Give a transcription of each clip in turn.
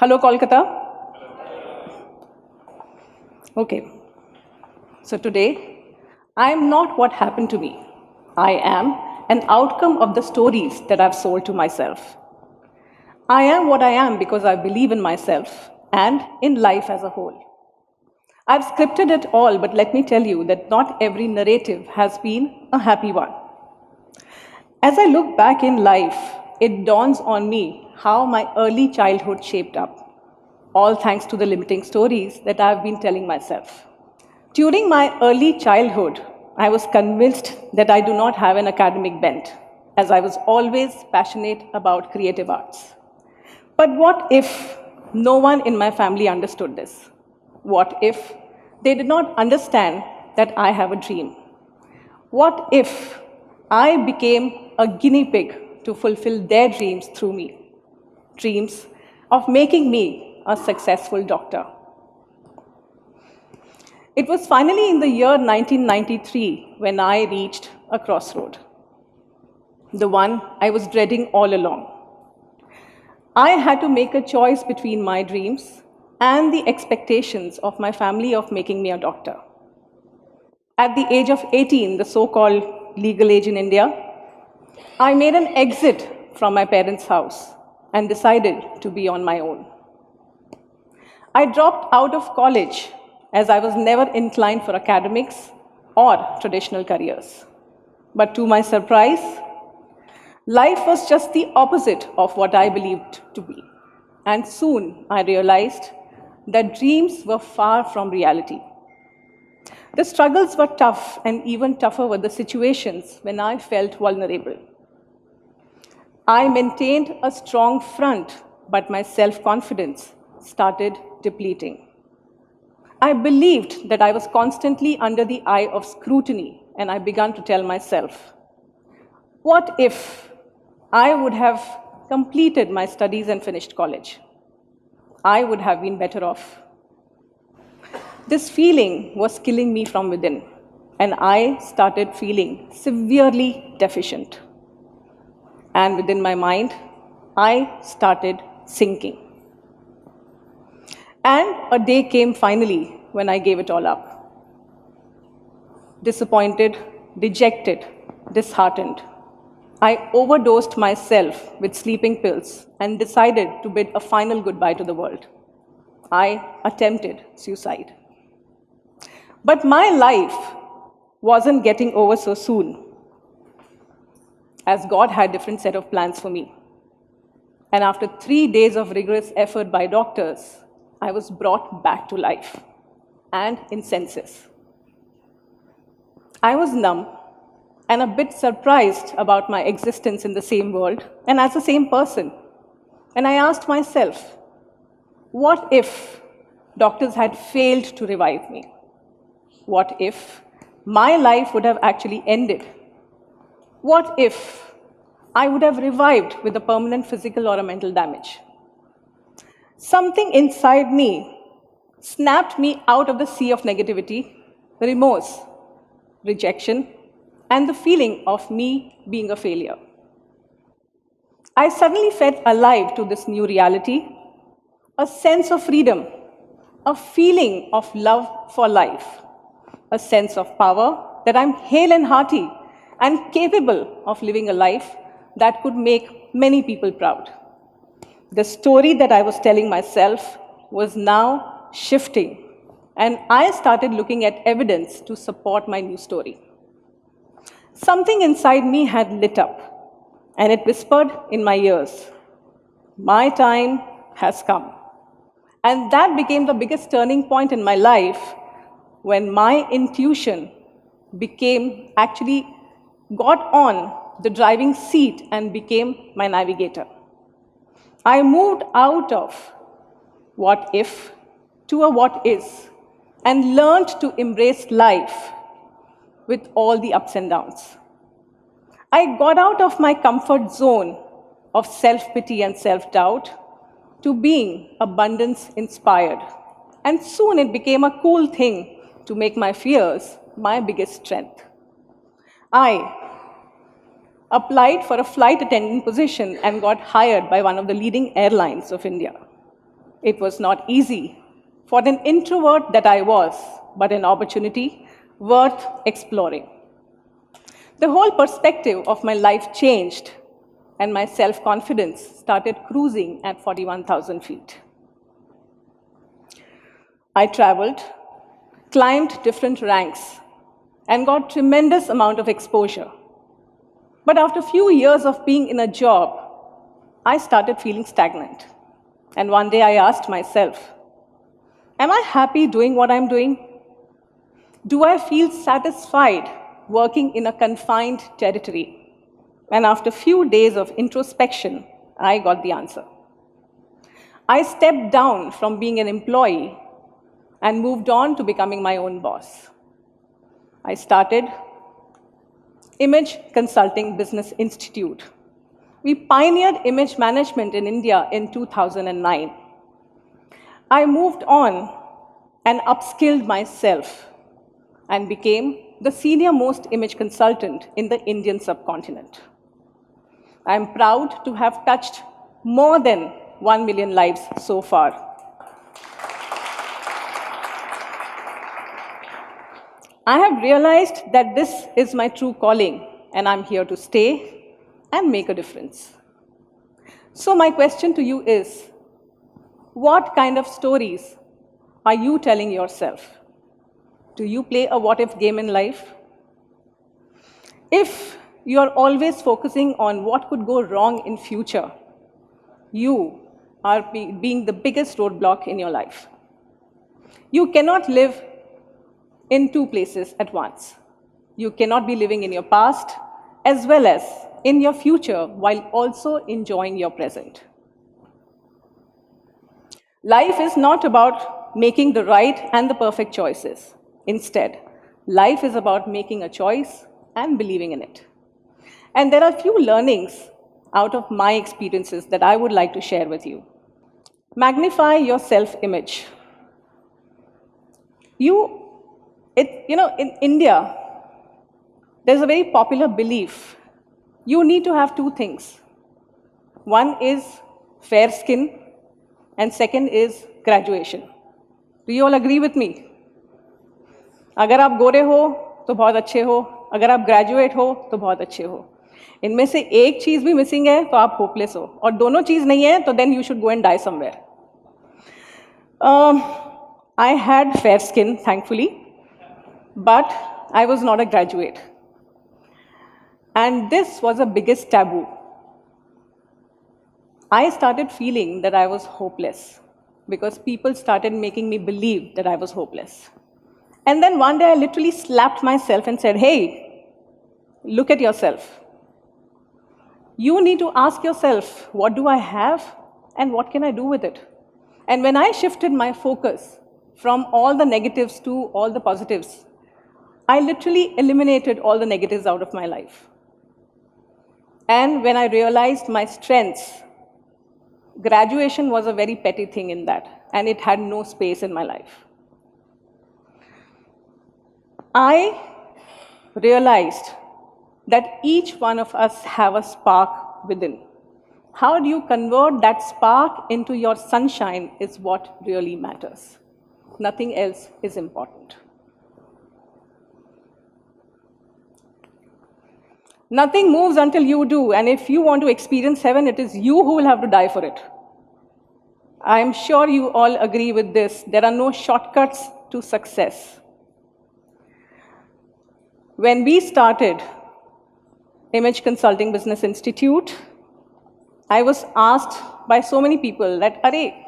Hello, Kolkata. Okay. So today, I am not what happened to me. I am an outcome of the stories that I've sold to myself. I am what I am because I believe in myself and in life as a whole. I've scripted it all, but let me tell you that not every narrative has been a happy one. As I look back in life, it dawns on me how my early childhood shaped up, all thanks to the limiting stories that I've been telling myself. During my early childhood, I was convinced that I do not have an academic bent, as I was always passionate about creative arts. But what if no one in my family understood this? What if they did not understand that I have a dream? What if I became a guinea pig to fulfill their dreams through me? Dreams of making me a successful doctor. It was finally in the year 1993 when I reached a crossroad, the one I was dreading all along. I had to make a choice between my dreams and the expectations of my family of making me a doctor. At the age of 18, the so-called legal age in India, I made an exit from my parents' house and decided to be on my own. I dropped out of college as I was never inclined for academics or traditional careers. But to my surprise, life was just the opposite of what I believed to be. And soon I realized that dreams were far from reality. The struggles were tough, and even tougher were the situations when I felt vulnerable. I maintained a strong front, but my self-confidence started depleting. I believed that I was constantly under the eye of scrutiny, and I began to tell myself, what if I would have completed my studies and finished college? I would have been better off. This feeling was killing me from within, and I started feeling severely deficient. And within my mind, I started sinking. And a day came finally when I gave it all up. Disappointed, dejected, disheartened, I overdosed myself with sleeping pills and decided to bid a final goodbye to the world. I attempted suicide. But my life wasn't getting over so soon, as God had a different set of plans for me. And after 3 days of rigorous effort by doctors, I was brought back to life and in senses. I was numb and a bit surprised about my existence in the same world and as the same person. And I asked myself, what if doctors had failed to revive me? What if my life would have actually ended? What if I would have revived with a permanent physical or a mental damage? Something inside me snapped me out of the sea of negativity, remorse, rejection, and the feeling of me being a failure. I suddenly felt alive to this new reality, a sense of freedom, a feeling of love for life, a sense of power that I'm hale and hearty and capable of living a life that could make many people proud. The story that I was telling myself was now shifting, and I started looking at evidence to support my new story. Something inside me had lit up, and it whispered in my ears, my time has come. And that became the biggest turning point in my life when my intuition actually got on the driving seat and became my navigator. I moved out of what if to a what is and learned to embrace life with all the ups and downs. I got out of my comfort zone of self-pity and self-doubt to being abundance-inspired. And soon it became a cool thing to make my fears my biggest strength. I applied for a flight attendant position and got hired by one of the leading airlines of India. It was not easy for an introvert that I was, but an opportunity worth exploring. The whole perspective of my life changed, and my self-confidence started cruising at 41,000 feet. I traveled, climbed different ranks, and got tremendous amount of exposure. But after a few years of being in a job, I started feeling stagnant. And one day I asked myself, am I happy doing what I'm doing? Do I feel satisfied working in a confined territory? And after a few days of introspection, I got the answer. I stepped down from being an employee and moved on to becoming my own boss. I started Image Consulting Business Institute. We pioneered image management in India in 2009. I moved on and upskilled myself and became the senior most image consultant in the Indian subcontinent. I am proud to have touched more than 1 million lives so far. I have realized that this is my true calling, and I'm here to stay and make a difference. So my question to you is, what kind of stories are you telling yourself? Do you play a what-if game in life? If you are always focusing on what could go wrong in future, you are being the biggest roadblock in your life. You cannot live in two places at once. You cannot be living in your past as well as in your future while also enjoying your present. Life is not about making the right and the perfect choices. Instead, life is about making a choice and believing in it. And there are a few learnings out of my experiences that I would like to share with you. Magnify your self-image. In India, there's a very popular belief. You need to have two things. One is fair skin, and second is graduation. Do you all agree with me? अगर आप गोरे हो तो बहुत अच्छे हो, अगर आप graduate हो तो बहुत अच्छे हो. इनमें से एक चीज़ भी मिसिंग है तो आप होपलेस हो, और दोनों चीज़ नहीं है तो then you should go and die somewhere. I had fair skin, thankfully, but I was not a graduate. And this was the biggest taboo. I started feeling that I was hopeless because people started making me believe that I was hopeless. And then one day I literally slapped myself and said, hey, look at yourself. You need to ask yourself, what do I have and what can I do with it? And when I shifted my focus from all the negatives to all the positives, I literally eliminated all the negatives out of my life. And when I realized my strengths, graduation was a very petty thing in that, and it had no space in my life. I realized that each one of us have a spark within. How do you convert that spark into your sunshine is what really matters. Nothing else is important. Nothing moves until you do, and if you want to experience heaven, it is you who will have to die for it. I am sure you all agree with this. There are no shortcuts to success. When we started Image Consulting Business Institute, I was asked by so many people that, Arey,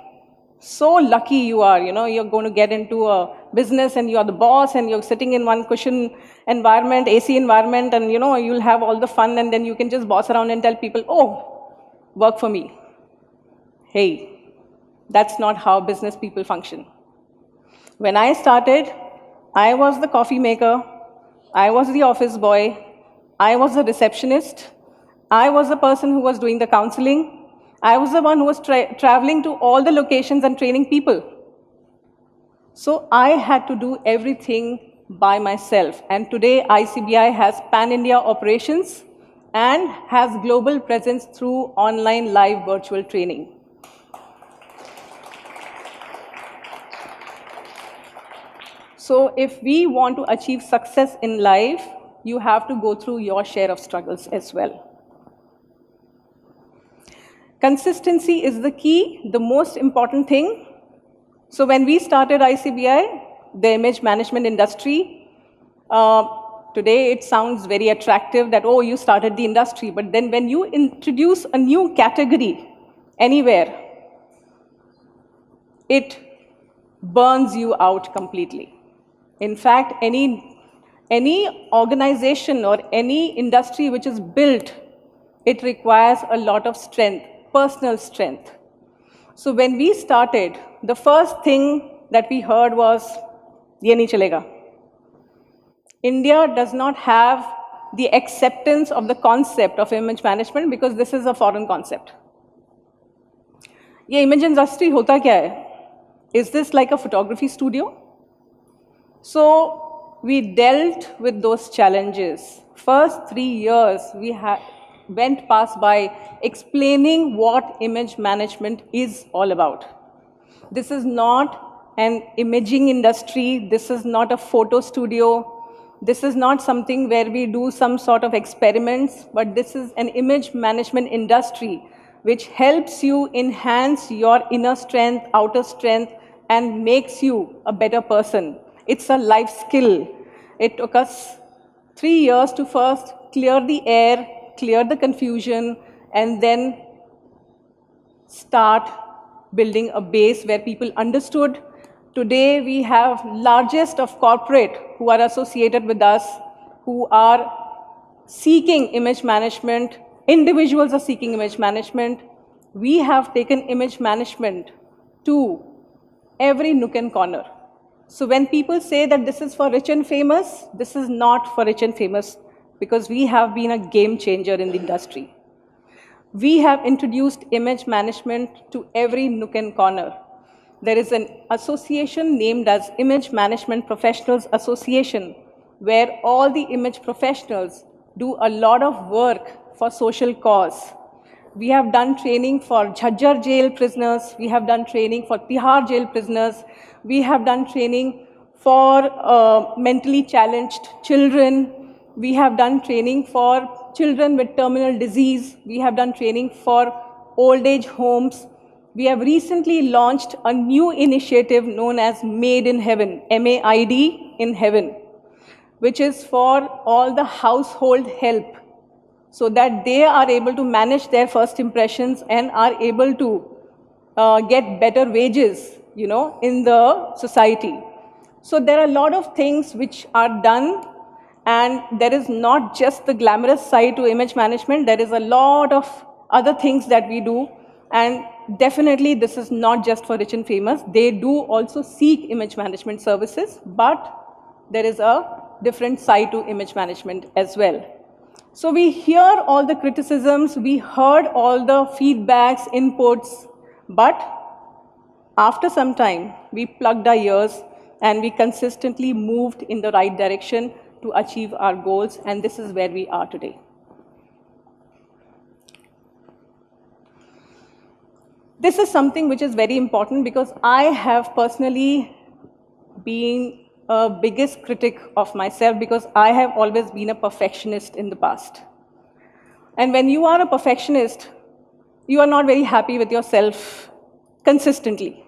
so lucky you are, you're going to get into a business and you're the boss and you're sitting in one cushion environment, AC environment, and you'll have all the fun, and then you can just boss around and tell people, oh, work for me. Hey, that's not how business people function. When I started, I was the coffee maker, I was the office boy, I was the receptionist, I was the person who was doing the counseling, I was the one who was traveling to all the locations and training people. So I had to do everything by myself. And today, ICBI has pan-India operations and has global presence through online live virtual training. So if we want to achieve success in life, you have to go through your share of struggles as well. Consistency is the key, the most important thing. So when we started ICBI, the image management industry, today it sounds very attractive that, oh, you started the industry. But then when you introduce a new category anywhere, it burns you out completely. In fact, any organization or any industry which is built, it requires a lot of strength, personal strength. So when we started, the first thing that we heard was, ye nahi chalega. India does not have the acceptance of the concept of image management because this is a foreign concept. Ye image industry hota kya hai? Is this like a photography studio? So we dealt with those challenges. First 3 years, we went past by explaining what image management is all about. This is not an imaging industry. This is not a photo studio. This is not something where we do some sort of experiments, but this is an image management industry which helps you enhance your inner strength, outer strength, and makes you a better person. It's a life skill. It took us 3 years to first clear the air, clear the confusion, and then start building a base where people understood. Today, we have largest of corporate who are associated with us, who are seeking image management. Individuals are seeking image management. We have taken image management to every nook and corner. So when people say that this is for rich and famous, this is not for rich and famous because we have been a game changer in the industry. We have introduced image management to every nook and corner. There is an association named as Image Management Professionals Association, where all the image professionals do a lot of work for social cause. We have done training for Jhajjar jail prisoners. We have done training for Tihar jail prisoners. We have done training for mentally challenged children. We have done training for children with terminal disease. We have done training for old age homes. We have recently launched a new initiative known as Made in Heaven, MAID in Heaven, which is for all the household help, so that they are able to manage their first impressions and are able to get better wages, in the society. So there are a lot of things which are done, and there is not just the glamorous side to image management. There is a lot of other things that we do, and definitely this is not just for rich and famous. They do also seek image management services, but there is a different side to image management as well. So we hear all the criticisms, we heard all the feedbacks, inputs, but after some time, we plugged our ears and we consistently moved in the right direction to achieve our goals, and this is where we are today. This is something which is very important because I have personally been a biggest critic of myself because I have always been a perfectionist in the past. And when you are a perfectionist, you are not very happy with yourself consistently.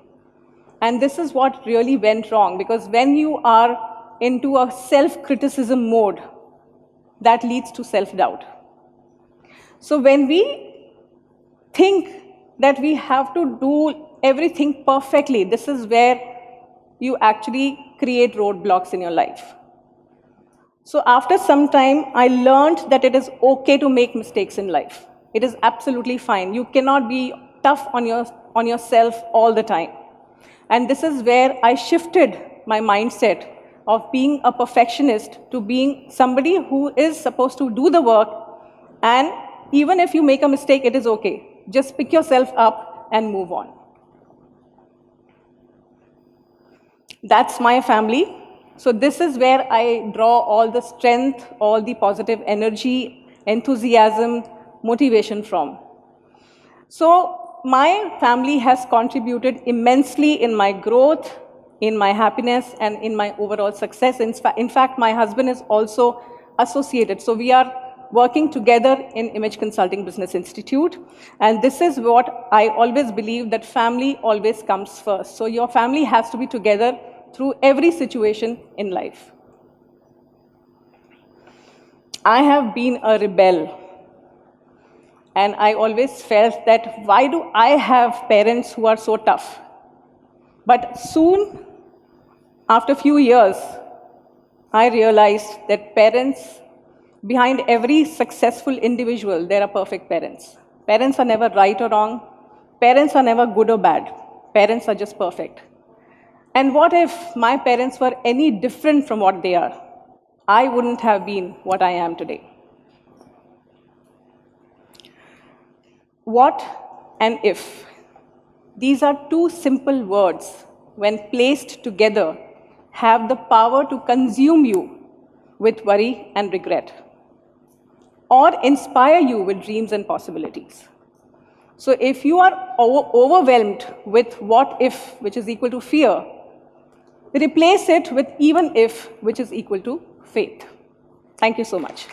And this is what really went wrong, because when you are into a self-criticism mode, that leads to self-doubt. So when we think that we have to do everything perfectly, this is where you actually create roadblocks in your life. So after some time, I learned that it is okay to make mistakes in life. It is absolutely fine. You cannot be tough on yourself all the time. And this is where I shifted my mindset of being a perfectionist to being somebody who is supposed to do the work, and even if you make a mistake, it is okay. Just pick yourself up and move on. That's my family. So this is where I draw all the strength, all the positive energy, enthusiasm, motivation from. So my family has contributed immensely in my growth, in my happiness and in my overall success. In fact, my husband is also associated. So we are working together in Image Consulting Business Institute. And this is what I always believe, that family always comes first. So your family has to be together through every situation in life. I have been a rebel. And I always felt that, why do I have parents who are so tough? But soon, after a few years, I realized that parents, behind every successful individual, there are perfect parents. Parents are never right or wrong. Parents are never good or bad. Parents are just perfect. And what if my parents were any different from what they are? I wouldn't have been what I am today. What and if. These are two simple words, when placed together, have the power to consume you with worry and regret, or inspire you with dreams and possibilities. So if you are overwhelmed with what if, which is equal to fear, replace it with even if, which is equal to faith. Thank you so much.